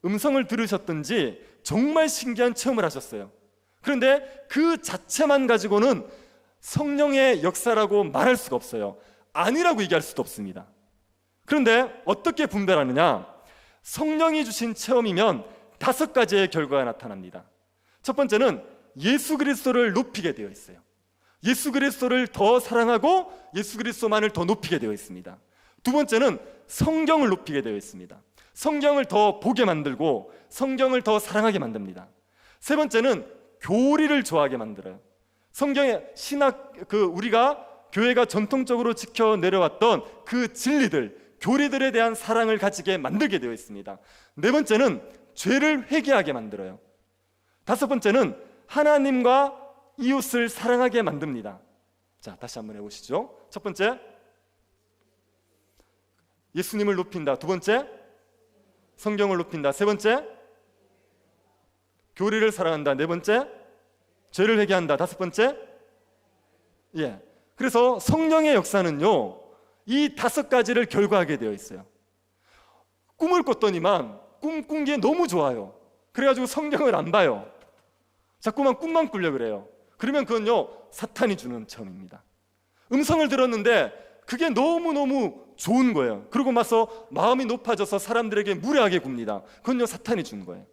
음성을 들으셨든지 정말 신기한 체험을 하셨어요. 그런데 그 자체만 가지고는 성령의 역사라고 말할 수가 없어요. 아니라고 얘기할 수도 없습니다. 그런데 어떻게 분별하느냐? 성령이 주신 체험이면 5가지의 결과가 나타납니다. 첫 번째는 예수 그리스도를 높이게 되어 있어요. 예수 그리스도를 더 사랑하고 예수 그리스도만을 더 높이게 되어 있습니다. 두 번째는 성경을 높이게 되어 있습니다. 성경을 더 보게 만들고 성경을 더 사랑하게 만듭니다. 세 번째는 교리를 좋아하게 만들어요. 성경의 신학, 우리가 교회가 전통적으로 지켜 내려왔던 그 진리들, 교리들에 대한 사랑을 가지게 만들게 되어 있습니다. 네 번째는 죄를 회개하게 만들어요. 다섯 번째는 하나님과 이웃을 사랑하게 만듭니다. 자, 다시 한번 해보시죠. 첫 번째, 예수님을 높인다. 두 번째, 성경을 높인다. 세 번째, 교리를 사랑한다. 네 번째, 죄를 회개한다. 다섯 번째, 그래서 성령의 역사는요, 이 5가지를 결과하게 되어 있어요. 꿈을 꿨더니만 꿈 게 너무 좋아요. 그래가지고 성경을 안 봐요. 자꾸만 꿈만 꾸려 그래요. 그러면 그건요, 사탄이 주는 체험입니다. 음성을 들었는데 그게 너무너무 좋은 거예요. 그러고 나서 마음이 높아져서 사람들에게 무례하게 굽니다. 그건요, 사탄이 준 거예요.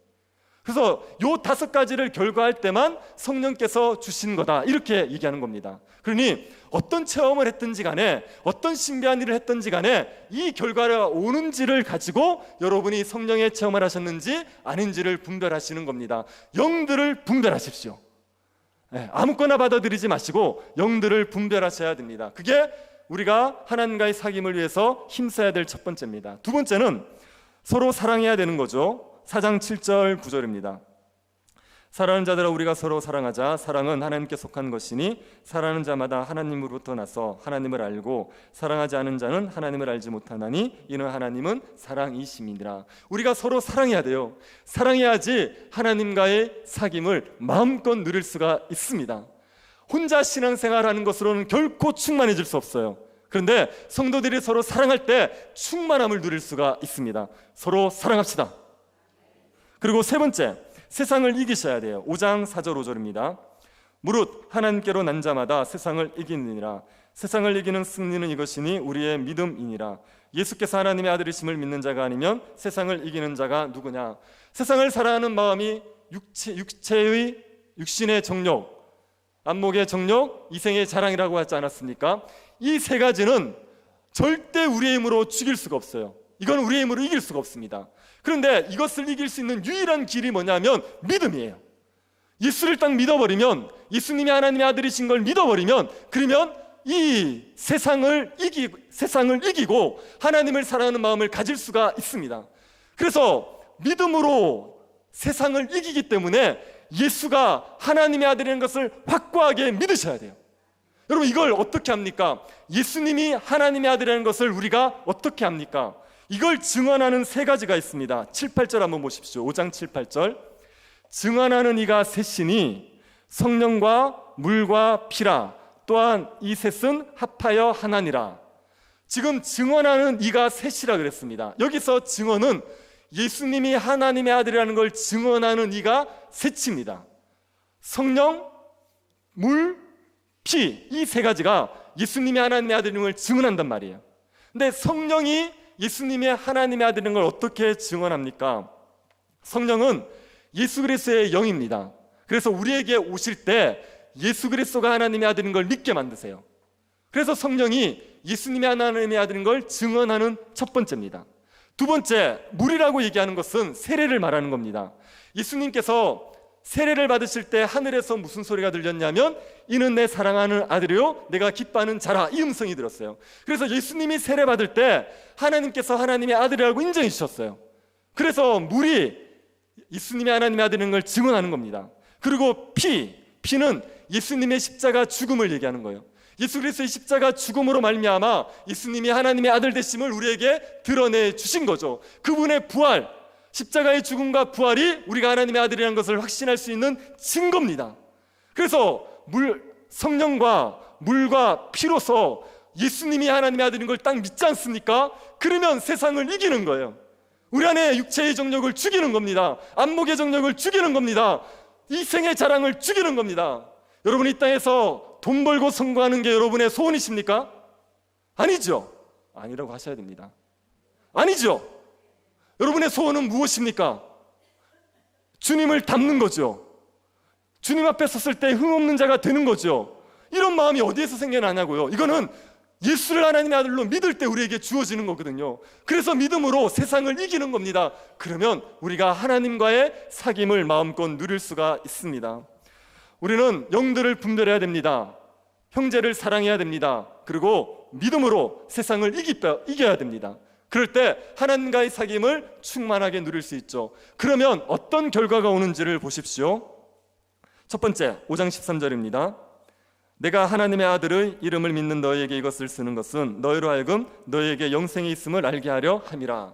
그래서 요 5가지를 결과할 때만 성령께서 주신 거다, 이렇게 얘기하는 겁니다. 그러니 어떤 체험을 했든지 간에 어떤 신비한 일을 했든지 간에 이 결과가 오는지를 가지고 여러분이 성령의 체험을 하셨는지 아닌지를 분별하시는 겁니다. 영들을 분별하십시오. 아무거나 받아들이지 마시고 영들을 분별하셔야 됩니다. 그게 우리가 하나님과의 사귐을 위해서 힘써야 될 첫 번째입니다. 두 번째는 서로 사랑해야 되는 거죠. 4장 7절 9절입니다. 사랑하는 자들아, 우리가 서로 사랑하자. 사랑은 하나님께 속한 것이니 사랑하는 자마다 하나님으로부터 나서 하나님을 알고 사랑하지 않은 자는 하나님을 알지 못하나니 이는 하나님은 사랑이심이니라. 우리가 서로 사랑해야 돼요. 사랑해야지 하나님과의 사귐을 마음껏 누릴 수가 있습니다. 혼자 신앙생활하는 것으로는 결코 충만해질 수 없어요. 그런데 성도들이 서로 사랑할 때 충만함을 누릴 수가 있습니다. 서로 사랑합시다. 그리고 세 번째, 세상을 이기셔야 돼요. 5장 4절 5절입니다. 무릇 하나님께로 난 자마다 세상을 이기느니라. 세상을 이기는 승리는 이것이니 우리의 믿음이니라. 예수께서 하나님의 아들이심을 믿는 자가 아니면 세상을 이기는 자가 누구냐? 세상을 사랑하는 마음이 육체의 육신의 정욕, 안목의 정욕, 이생의 자랑이라고 하지 않았습니까? 이 3가지는 절대 우리의 힘으로 죽일 수가 없어요. 이건 우리의 힘으로 이길 수가 없습니다. 그런데 이것을 이길 수 있는 유일한 길이 뭐냐면 믿음이에요. 예수를 딱 믿어버리면, 예수님이 하나님의 아들이신 걸 믿어버리면, 그러면 이 세상을 이기고 하나님을 사랑하는 마음을 가질 수가 있습니다. 그래서 믿음으로 세상을 이기기 때문에 예수가 하나님의 아들이라는 것을 확고하게 믿으셔야 돼요. 여러분, 이걸 어떻게 합니까? 예수님이 하나님의 아들이라는 것을 우리가 어떻게 합니까? 이걸 증언하는 3가지가 있습니다. 7, 8절 한번 보십시오. 5장 7, 8절. 증언하는 이가 셋이니 성령과 물과 피라. 또한 이 셋은 합하여 하나니라. 지금 증언하는 이가 셋이라 그랬습니다. 여기서 증언은 예수님이 하나님의 아들이라는 걸 증언하는 이가 셋입니다. 성령, 물, 피, 이 3가지가 예수님이 하나님의 아들인 걸 증언한단 말이에요. 근데 성령이 예수님의 하나님의 아들인 걸 어떻게 증언합니까? 성령은 예수 그리스도의 영입니다. 그래서 우리에게 오실 때 예수 그리스도가 하나님의 아들인 걸 믿게 만드세요. 그래서 성령이 예수님이 하나님의 아들인 걸 증언하는 첫 번째입니다. 두 번째, 물이라고 얘기하는 것은 세례를 말하는 겁니다. 예수님께서 세례를 받으실 때 하늘에서 무슨 소리가 들렸냐면 이는 내 사랑하는 아들이요 내가 기뻐하는 자라, 이 음성이 들었어요. 그래서 예수님이 세례 받을 때 하나님께서 하나님의 아들이라고 인정해 주셨어요. 그래서 물이 예수님이 하나님의 아들인 걸 증언하는 겁니다. 그리고 피는 예수님의 십자가 죽음을 얘기하는 거예요. 예수 그리스도의 십자가 죽음으로 말미암아 예수님이 하나님의 아들 되심을 우리에게 드러내 주신 거죠. 그분의 부활, 십자가의 죽음과 부활이 우리가 하나님의 아들이라는 것을 확신할 수 있는 증거입니다. 그래서 성령과 물과 피로서 예수님이 하나님의 아들인 걸 딱 믿지 않습니까? 그러면 세상을 이기는 거예요. 우리 안에 육체의 정욕을 죽이는 겁니다. 안목의 정욕을 죽이는 겁니다. 이생의 자랑을 죽이는 겁니다. 여러분, 이 땅에서 돈 벌고 성공하는 게 여러분의 소원이십니까? 아니죠. 아니라고 하셔야 됩니다. 아니죠. 여러분의 소원은 무엇입니까? 주님을 닮는 거죠. 주님 앞에 섰을 때 흠없는 자가 되는 거죠. 이런 마음이 어디에서 생겨나냐고요. 이거는 예수를 하나님의 아들로 믿을 때 우리에게 주어지는 거거든요. 그래서 믿음으로 세상을 이기는 겁니다. 그러면 우리가 하나님과의 사귐을 마음껏 누릴 수가 있습니다. 우리는 영들을 분별해야 됩니다. 형제를 사랑해야 됩니다. 그리고 믿음으로 세상을 이겨야 됩니다. 그럴 때 하나님과의 사귐을 충만하게 누릴 수 있죠. 그러면 어떤 결과가 오는지를 보십시오. 첫 번째, 5장 13절입니다. 내가 하나님의 아들의 이름을 믿는 너희에게 이것을 쓰는 것은 너희로 하여금 너희에게 영생이 있음을 알게 하려 함이라.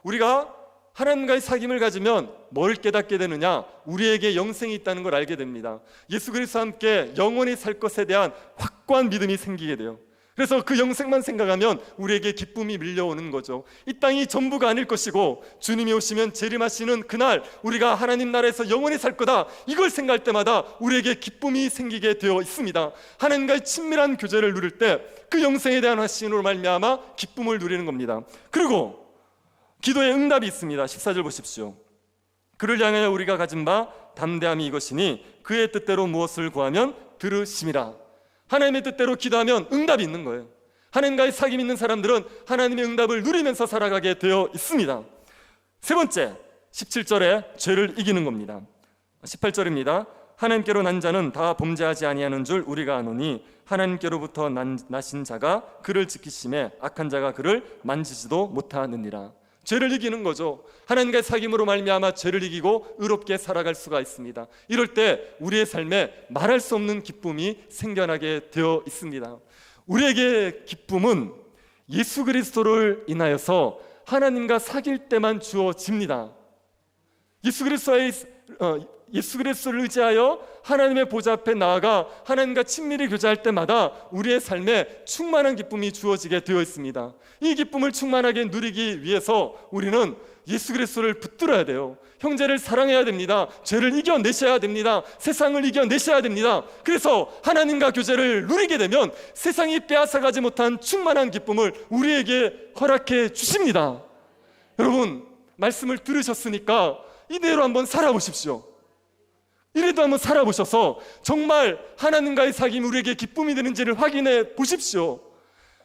우리가 하나님과의 사귐을 가지면 뭘 깨닫게 되느냐? 우리에게 영생이 있다는 걸 알게 됩니다. 예수 그리스도와 함께 영원히 살 것에 대한 확고한 믿음이 생기게 돼요. 그래서 그 영생만 생각하면 우리에게 기쁨이 밀려오는 거죠. 이 땅이 전부가 아닐 것이고 주님이 오시면 재림하시는 그날 우리가 하나님 나라에서 영원히 살 거다, 이걸 생각할 때마다 우리에게 기쁨이 생기게 되어 있습니다. 하나님과의 친밀한 교제를 누릴 때 그 영생에 대한 확신으로 말미암아 기쁨을 누리는 겁니다. 그리고 기도에 응답이 있습니다. 14절 보십시오. 그를 향하여 우리가 가진 바 담대함이 이것이니 그의 뜻대로 무엇을 구하면 들으심이라. 하나님의 뜻대로 기도하면 응답이 있는 거예요. 하나님과의 사귐 있는 사람들은 하나님의 응답을 누리면서 살아가게 되어 있습니다. 세 번째, 17절에 죄를 이기는 겁니다. 18절입니다. 하나님께로 난 자는 다 범죄하지 아니하는 줄 우리가 아노니 하나님께로부터 나신 자가 그를 지키심에 악한 자가 그를 만지지도 못하느니라. 죄를 이기는 거죠. 하나님과의 사귐으로 말미암아 죄를 이기고 의롭게 살아갈 수가 있습니다. 이럴 때 우리의 삶에 말할 수 없는 기쁨이 생겨나게 되어 있습니다. 우리에게 기쁨은 예수 그리스도를 인하여서 하나님과 사귈 때만 주어집니다. 예수 그리스도를 의지하여 하나님의 보좌 앞에 나아가 하나님과 친밀히 교제할 때마다 우리의 삶에 충만한 기쁨이 주어지게 되어 있습니다. 이 기쁨을 충만하게 누리기 위해서 우리는 예수 그리스도를 붙들어야 돼요. 형제를 사랑해야 됩니다. 죄를 이겨내셔야 됩니다. 세상을 이겨내셔야 됩니다. 그래서 하나님과 교제를 누리게 되면 세상이 빼앗아가지 못한 충만한 기쁨을 우리에게 허락해 주십니다. 여러분, 말씀을 들으셨으니까 이대로 한번 살아보십시오. 이래도 한번 살아보셔서 정말 하나님과의 사귐이 우리에게 기쁨이 되는지를 확인해 보십시오.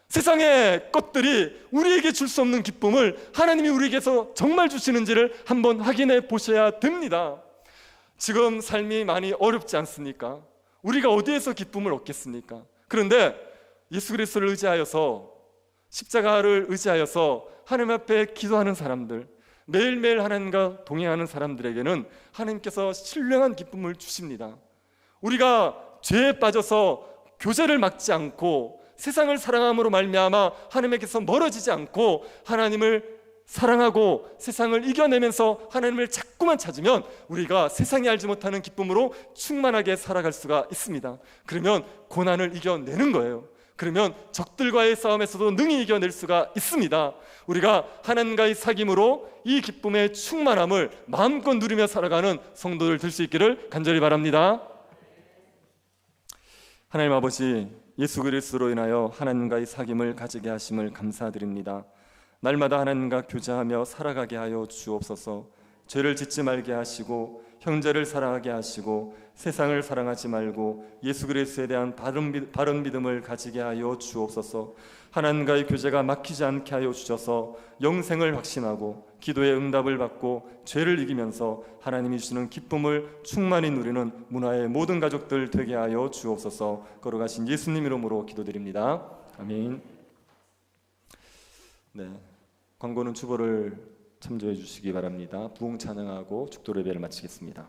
세상의 것들이 우리에게 줄 수 없는 기쁨을 하나님이 우리에게서 정말 주시는지를 한번 확인해 보셔야 됩니다. 지금 삶이 많이 어렵지 않습니까? 우리가 어디에서 기쁨을 얻겠습니까? 그런데 예수 그리스도를 의지하여서, 십자가를 의지하여서 하나님 앞에 기도하는 사람들, 매일매일 하나님과 동행하는 사람들에게는 하나님께서 신령한 기쁨을 주십니다. 우리가 죄에 빠져서 교제를 막지 않고 세상을 사랑함으로 말미암아 하나님께서 멀어지지 않고 하나님을 사랑하고 세상을 이겨내면서 하나님을 자꾸만 찾으면 우리가 세상이 알지 못하는 기쁨으로 충만하게 살아갈 수가 있습니다. 그러면 고난을 이겨내는 거예요. 그러면 적들과의 싸움에서도 능히 이겨낼 수가 있습니다. 우리가 하나님과의 사귐으로 이 기쁨의 충만함을 마음껏 누리며 살아가는 성도들 될 수 있기를 간절히 바랍니다. 하나님 아버지, 예수 그리스도로 인하여 하나님과의 사귐을 가지게 하심을 감사드립니다. 날마다 하나님과 교제하며 살아가게 하여 주옵소서. 죄를 짓지 말게 하시고 형제를 사랑하게 하시고 세상을 사랑하지 말고 예수 그리스도에 대한 바른 믿음을 가지게 하여 주옵소서. 하나님과의 교제가 막히지 않게 하여 주셔서 영생을 확신하고 기도의 응답을 받고 죄를 이기면서 하나님이 주시는 기쁨을 충만히 누리는 문화의 모든 가족들 되게 하여 주옵소서. 걸어가신 예수님 이름으로 기도드립니다. 아멘. 네, 광고는 주보를 참조해 주시기 바랍니다. 부흥 찬양하고 축도 예배를 마치겠습니다.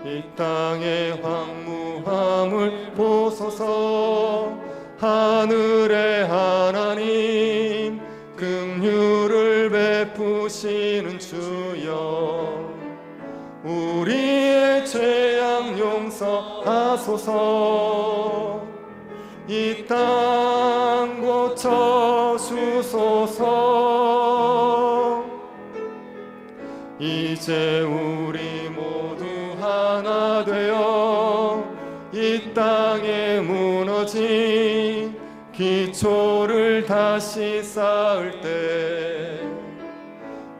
이 땅의 황무함을 보소서. 하늘의 하나님 긍휼을 베푸시는 주여, 우리의 죄악 용서하소서. 이 땅 고쳐 주소서. 이제 우리 모두 하나 되어 이 땅에 무너진 기초를 다시 쌓을 때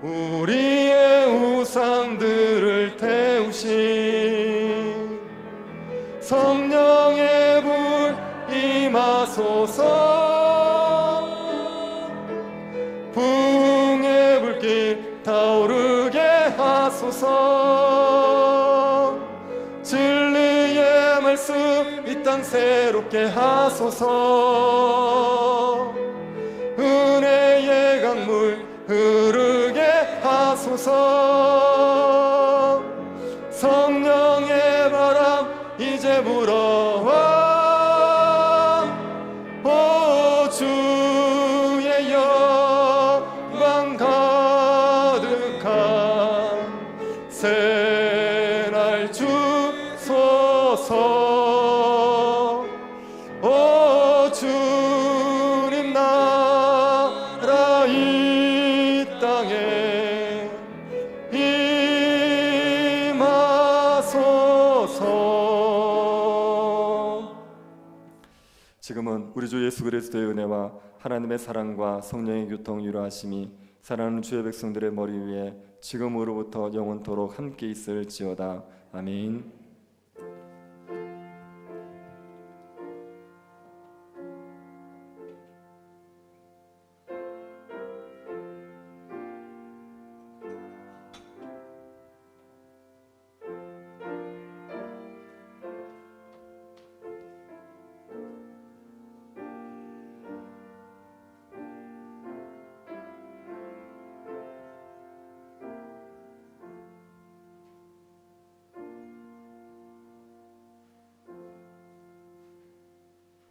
우리의 우상들을 태우신 성령의 불 임하소서. 부흥의 불길 타오르게 하소서. 진리의 말씀 이 땅 새롭게 하소서. 은혜의 강물 흐르게 하소서. 성령의 바람 이제 불어와. 오 주의 영광 가득한 새날 주소서. 오 주님 나라 이 땅에 임하소서. 지금은 우리 주 예수 그리스도의 은혜와 하나님의 사랑과 성령의 교통 유로하심이 사랑하는 주의 백성들의 머리 위에 지금으로부터 영원토록 함께 있을지어다. 아멘.